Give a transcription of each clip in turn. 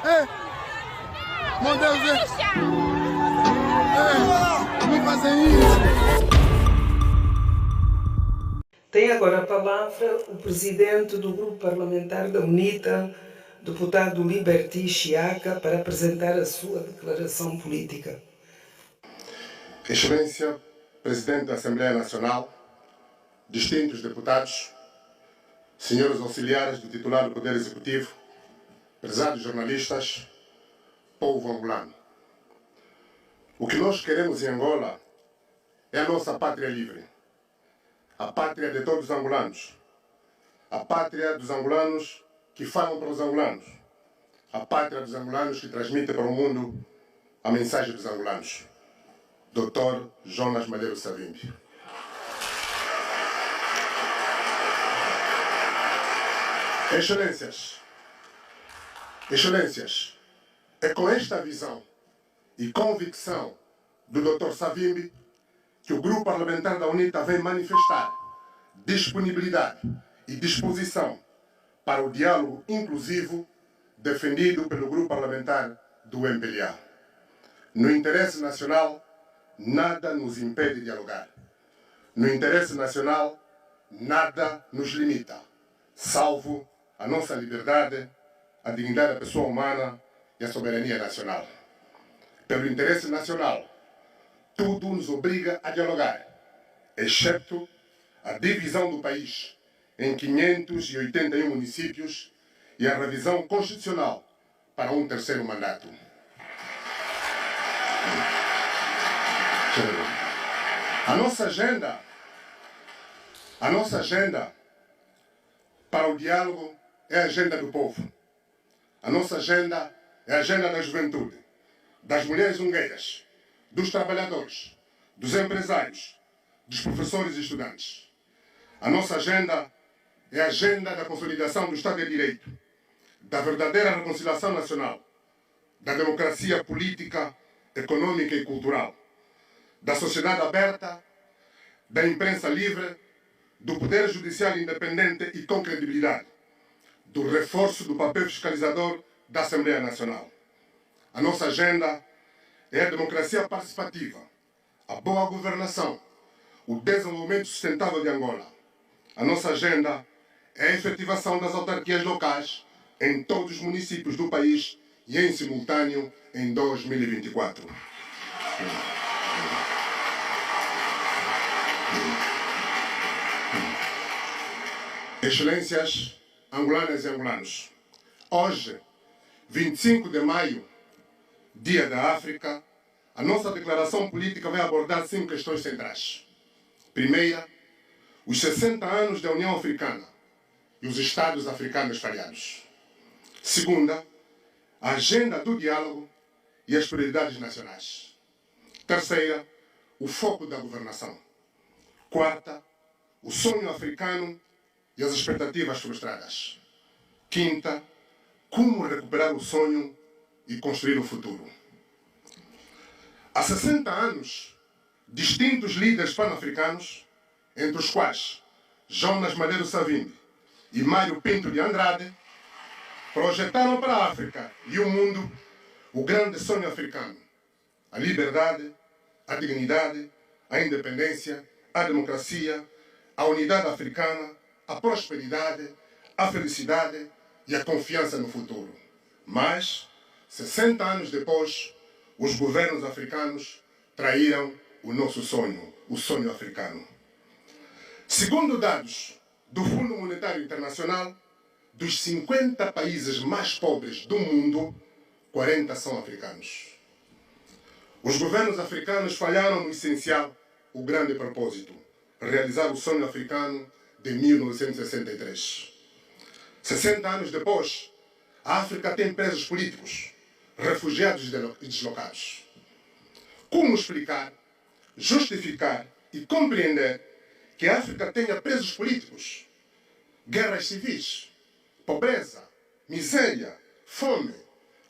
Meu Deus, não fazem isso. Tem agora a palavra o presidente do Grupo Parlamentar da UNITA, deputado Liberty Chiaca, para apresentar a sua declaração política. Excelência, Presidente da Assembleia Nacional, distintos deputados, senhores auxiliares do titular do Poder Executivo, prezados jornalistas, povo angolano. O que nós queremos em Angola é a nossa pátria livre, a pátria de todos os angolanos, a pátria dos angolanos que falam para os angolanos, a pátria dos angolanos que transmite para o mundo a mensagem dos angolanos. Dr. Jonas Malheiro Savimbi. Excelências, é com esta visão e convicção do Dr. Savimbi que o Grupo Parlamentar da UNITA vem manifestar disponibilidade e disposição para o diálogo inclusivo defendido pelo Grupo Parlamentar do MPLA. No interesse nacional, nada nos impede de dialogar. No interesse nacional, nada nos limita, salvo a nossa liberdade, a dignidade da pessoa humana e a soberania nacional. Pelo interesse nacional, tudo nos obriga a dialogar, exceto a divisão do país em 581 municípios e a revisão constitucional para um terceiro mandato. A nossa agenda para o diálogo é a agenda do povo. A nossa agenda é a agenda da juventude, das mulheres ungueiras, dos trabalhadores, dos empresários, dos professores e estudantes. A nossa agenda é a agenda da consolidação do Estado de Direito, da verdadeira reconciliação nacional, da democracia política, econômica e cultural, da sociedade aberta, da imprensa livre, do poder judiciário independente e com credibilidade, do reforço do papel fiscalizador da Assembleia Nacional. A nossa agenda é a democracia participativa, a boa governação, o desenvolvimento sustentável de Angola. A nossa agenda é a efetivação das autarquias locais em todos os municípios do país e em simultâneo em 2024. Excelências angolanas e angolanos, hoje, 25 de maio, Dia da África, a nossa declaração política vai abordar 5 questões centrais. Primeira, os 60 anos da União Africana e os Estados africanos falhados. Segunda, a agenda do diálogo e as prioridades nacionais. Terceira, o foco da governação. Quarta, o sonho africano e as expectativas frustradas. Quinta, como recuperar o sonho e construir o futuro. Há 60 anos, distintos líderes pan-africanos, entre os quais Jonas Malheiro Savimbi e Mário Pinto de Andrade, projetaram para a África e o mundo o grande sonho africano: a liberdade, a dignidade, a independência, a democracia, a unidade africana, a prosperidade, a felicidade e a confiança no futuro. Mas, 60 anos depois, os governos africanos traíram o nosso sonho, o sonho africano. Segundo dados do Fundo Monetário Internacional, dos 50 países mais pobres do mundo, 40 são africanos. Os governos africanos falharam no essencial, o grande propósito: realizar o sonho africano de 1963. 60 anos depois, a África tem presos políticos, refugiados e deslocados. Como explicar, justificar e compreender que a África tenha presos políticos, guerras civis, pobreza, miséria, fome,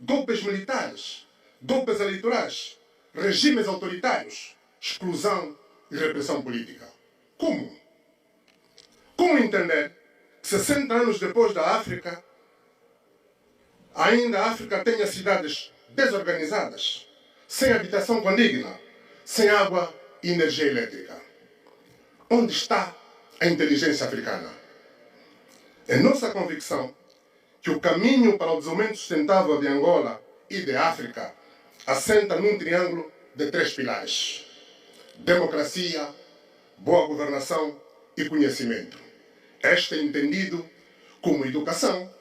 golpes militares, golpes eleitorais, regimes autoritários, exclusão e repressão política? Como? Como entender que 60 anos depois da África, Ainda a África tem as cidades desorganizadas, sem habitação condigna, sem água e energia elétrica. Onde está a inteligência africana? É nossa convicção que o caminho para o desenvolvimento sustentável de Angola e de África assenta num triângulo de 3 pilares: democracia, boa governação e conhecimento. Este é entendido como educação,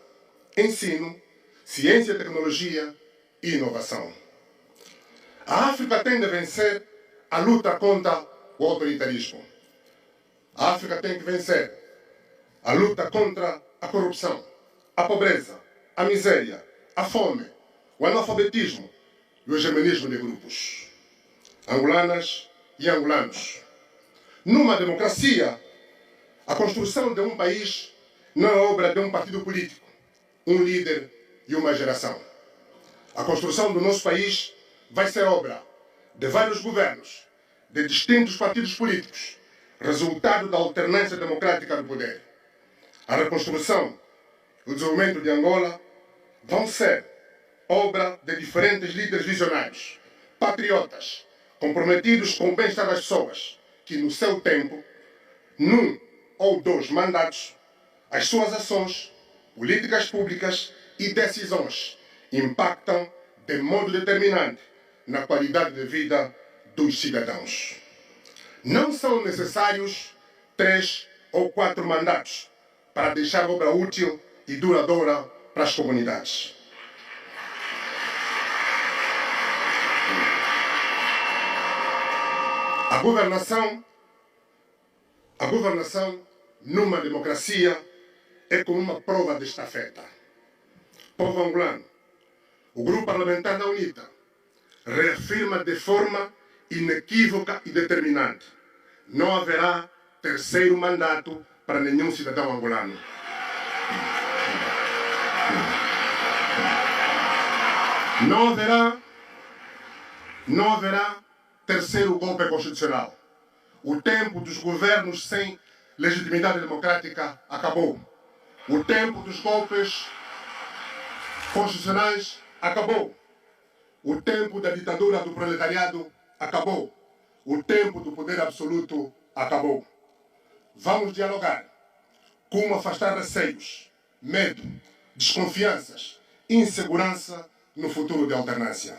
ensino, ciência e tecnologia e inovação. A África tem de vencer a luta contra o autoritarismo. A África tem que vencer a luta contra a corrupção, a pobreza, a miséria, a fome, o analfabetismo e o hegemonismo de grupos. Angolanas e angolanos. Numa democracia, a construção de um país não é obra de um partido político, um líder e uma geração. A construção do nosso país vai ser obra de vários governos, de distintos partidos políticos, resultado da alternância democrática do poder. A reconstrução e o desenvolvimento de Angola vão ser obra de diferentes líderes visionários, patriotas, comprometidos com o bem-estar das pessoas, que no seu tempo, num ou 2 mandatos, as suas ações, políticas públicas e decisões impactam de modo determinante na qualidade de vida dos cidadãos. Não são necessários 3 ou 4 mandatos para deixar obra útil e duradoura para as comunidades. A governação numa democracia é como uma prova de estafeta. Povo angolano, o Grupo Parlamentar da UNITA reafirma de forma inequívoca e determinante: não haverá 3º mandato para nenhum cidadão angolano. Não haverá 3º golpe constitucional. O tempo dos governos sem legitimidade democrática acabou. O tempo dos golpes constitucionais acabou. O tempo da ditadura do proletariado acabou. O tempo do poder absoluto acabou. Vamos dialogar. Como afastar receios, medo, desconfianças, insegurança no futuro de alternância.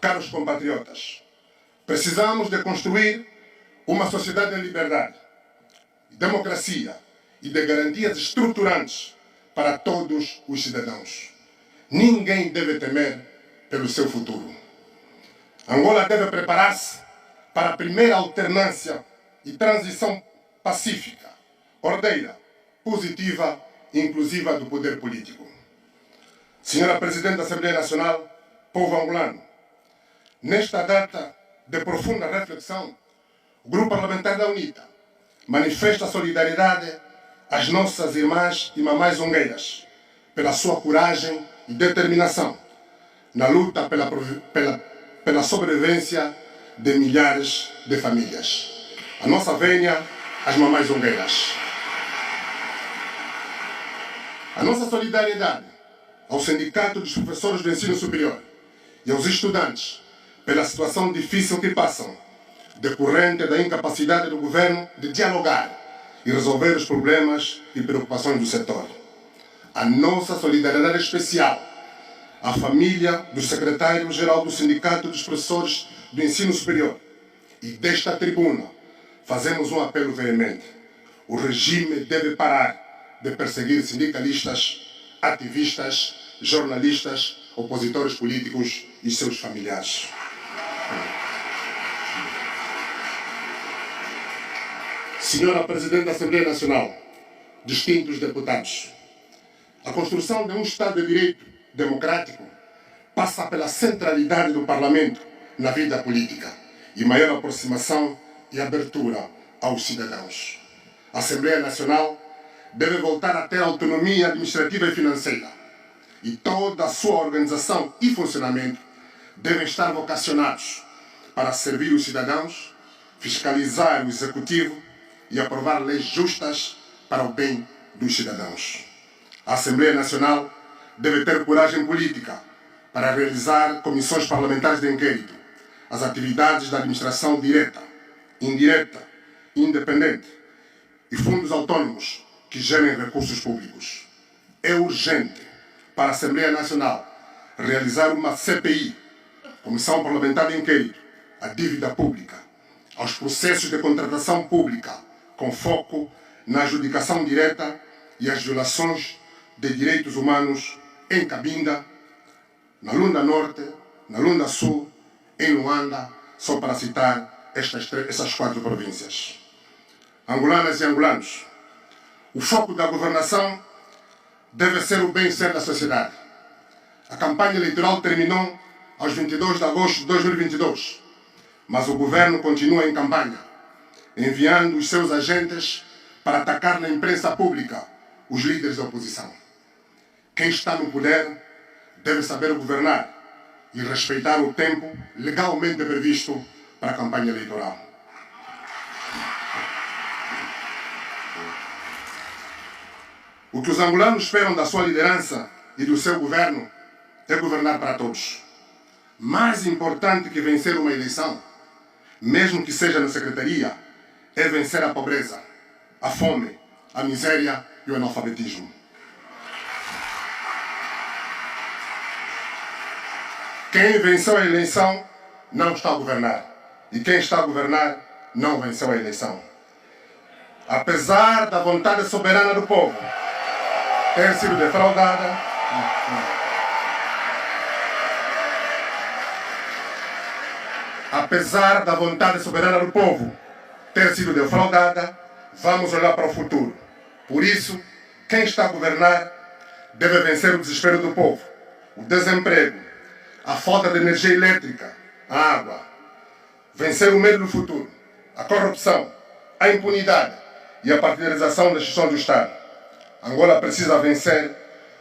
Caros compatriotas, precisamos de construir uma sociedade em liberdade, democracia e de garantias estruturantes para todos os cidadãos. Ninguém deve temer pelo seu futuro. Angola deve preparar-se para a primeira alternância e transição pacífica, ordeira, positiva e inclusiva do poder político. Senhora Presidente da Assembleia Nacional, povo angolano, nesta data de profunda reflexão, o Grupo Parlamentar da UNITA manifesta solidariedade às nossas irmãs e mamães zongueiras pela sua coragem e determinação na luta pela sobrevivência de milhares de famílias. A nossa vênia às mamães zongueiras. A nossa solidariedade ao Sindicato dos Professores do Ensino Superior e aos estudantes pela situação difícil que passam, decorrente da incapacidade do governo de dialogar e resolver os problemas e preocupações do setor. A nossa solidariedade especial à família do secretário-geral do Sindicato dos Professores do Ensino Superior. E desta tribuna fazemos um apelo veemente. O regime deve parar de perseguir sindicalistas, ativistas, jornalistas, opositores políticos e seus familiares. Senhora Presidente da Assembleia Nacional, distintos deputados, a construção de um Estado de Direito democrático passa pela centralidade do Parlamento na vida política e maior aproximação e abertura aos cidadãos. A Assembleia Nacional deve voltar a ter autonomia administrativa e financeira e toda a sua organização e funcionamento devem estar vocacionados para servir os cidadãos, fiscalizar o Executivo e aprovar leis justas para o bem dos cidadãos. A Assembleia Nacional deve ter coragem política para realizar comissões parlamentares de inquérito, as atividades da administração direta, indireta, independente e fundos autônomos que gerem recursos públicos. É urgente para a Assembleia Nacional realizar uma CPI, Comissão Parlamentar de Inquérito, à dívida pública, aos processos de contratação pública, com foco na adjudicação direta e as violações de direitos humanos em Cabinda, na Lunda Norte, na Lunda Sul, em Luanda, só para citar essas 4 províncias. Angolanas e angolanos, o foco da governação deve ser o bem-ser da sociedade. A campanha eleitoral terminou aos 22 de agosto de 2022, mas o governo continua em campanha, enviando os seus agentes para atacar na imprensa pública os líderes da oposição. Quem está no poder deve saber governar e respeitar o tempo legalmente previsto para a campanha eleitoral. O que os angolanos esperam da sua liderança e do seu governo é governar para todos. Mais importante que vencer uma eleição, mesmo que seja na secretaria, é vencer a pobreza, a fome, a miséria e o analfabetismo. Quem venceu a eleição não está a governar. E quem está a governar não venceu a eleição. Apesar da vontade soberana do povo ter sido defraudada, apesar da vontade soberana do povo ter sido defraudada, vamos olhar para o futuro. Por isso, quem está a governar deve vencer o desespero do povo, o desemprego, a falta de energia elétrica, a água, vencer o medo do futuro, a corrupção, a impunidade e a partidarização da gestão do Estado. Angola precisa vencer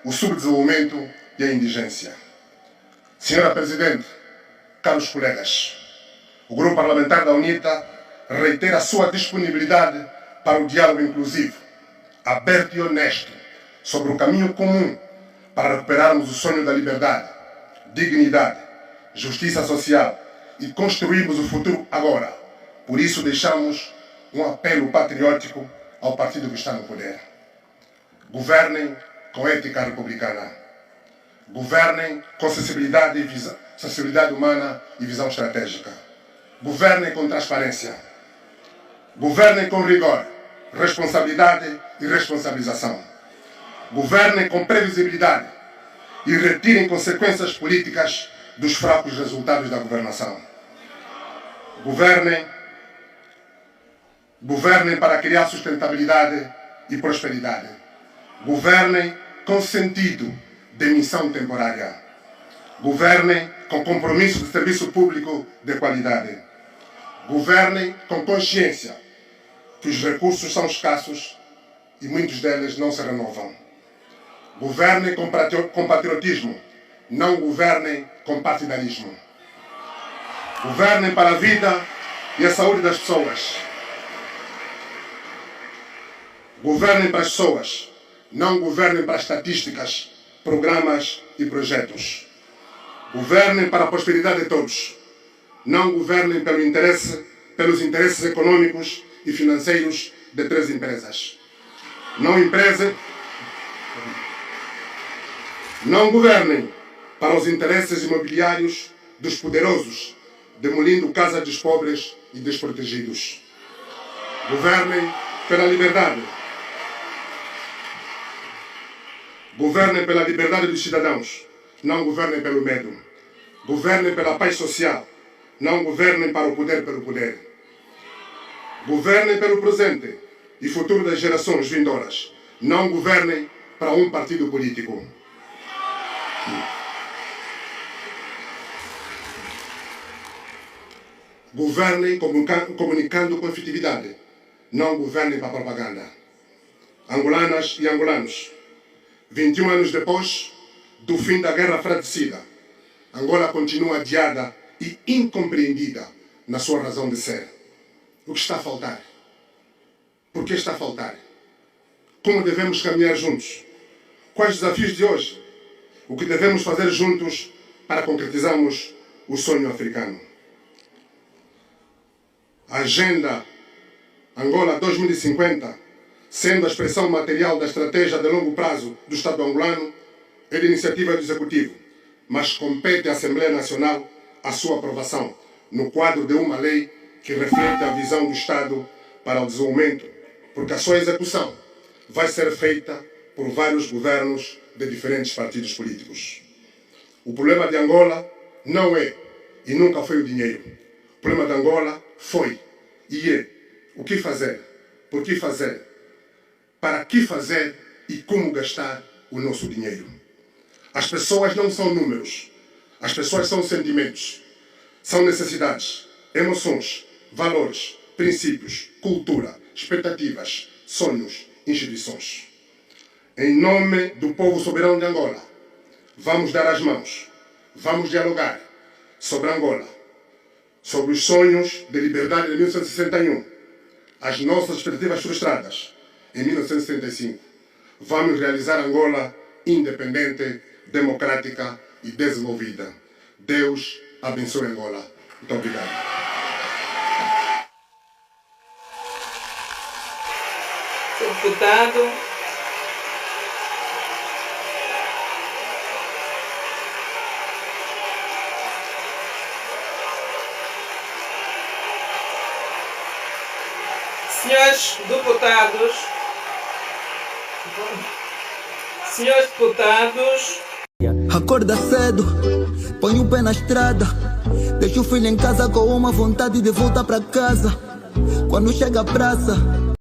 o subdesenvolvimento e a indigência. Senhora Presidente, caros colegas, o Grupo Parlamentar da UNITA reitera a sua disponibilidade para o diálogo inclusivo, aberto e honesto, sobre o caminho comum para recuperarmos o sonho da liberdade, dignidade, justiça social e construirmos o futuro agora. Por isso deixamos um apelo patriótico ao partido que está no poder. Governem com ética republicana. Governem com sensibilidade humana e visão estratégica. Governem com transparência. Governem com rigor, responsabilidade e responsabilização. Governem com previsibilidade e retirem consequências políticas dos fracos resultados da governação. Governem para criar sustentabilidade e prosperidade. Governem com sentido de missão temporária. Governem com compromisso de serviço público de qualidade. Governem com consciência que os recursos são escassos e muitos deles não se renovam. Governem com patriotismo, não governem com partidarismo. Governem para a vida e a saúde das pessoas. Governem para as pessoas, não governem para estatísticas, programas e projetos. Governem para a prosperidade de todos. Não governem pelos interesses econômicos e financeiros de 3 empresas. Não governem para os interesses imobiliários dos poderosos, demolindo casas dos pobres e desprotegidos. Governem pela liberdade. Governem pela liberdade dos cidadãos, não governem pelo medo. Governem pela paz social, não governem para o poder pelo poder. Governem pelo presente e futuro das gerações vindouras, não governem para um partido político. Governem comunicando com efetividade, não governem para propaganda. Angolanas e angolanos, 21 anos depois do fim da guerra fratricida, Angola continua adiada e incompreendida na sua razão de ser. O que está a faltar? Por que está a faltar? Como devemos caminhar juntos? Quais desafios de hoje o que devemos fazer juntos para concretizarmos o sonho africano. A Agenda Angola 2050, sendo a expressão material da estratégia de longo prazo do Estado angolano, é de iniciativa do Executivo, mas compete à Assembleia Nacional a sua aprovação, no quadro de uma lei que reflete a visão do Estado para o desenvolvimento, porque a sua execução vai ser feita por vários governos de diferentes partidos políticos. O problema de Angola não é e nunca foi o dinheiro. O problema de Angola foi e é o que fazer, por que fazer, para que fazer e como gastar o nosso dinheiro. As pessoas não são números, as pessoas são sentimentos, são necessidades, emoções, valores, princípios, cultura, expectativas, sonhos, instituições. Em nome do povo soberano de Angola, vamos dar as mãos, vamos dialogar sobre Angola, sobre os sonhos de liberdade de 1961, as nossas expectativas frustradas em 1975. Vamos realizar Angola independente, democrática e desenvolvida. Deus abençoe Angola. Muito obrigado. Senhor deputado, senhores deputados, acorda cedo, põe o pé na estrada, deixa o filho em casa com uma vontade de voltar para casa. Quando chega a praça,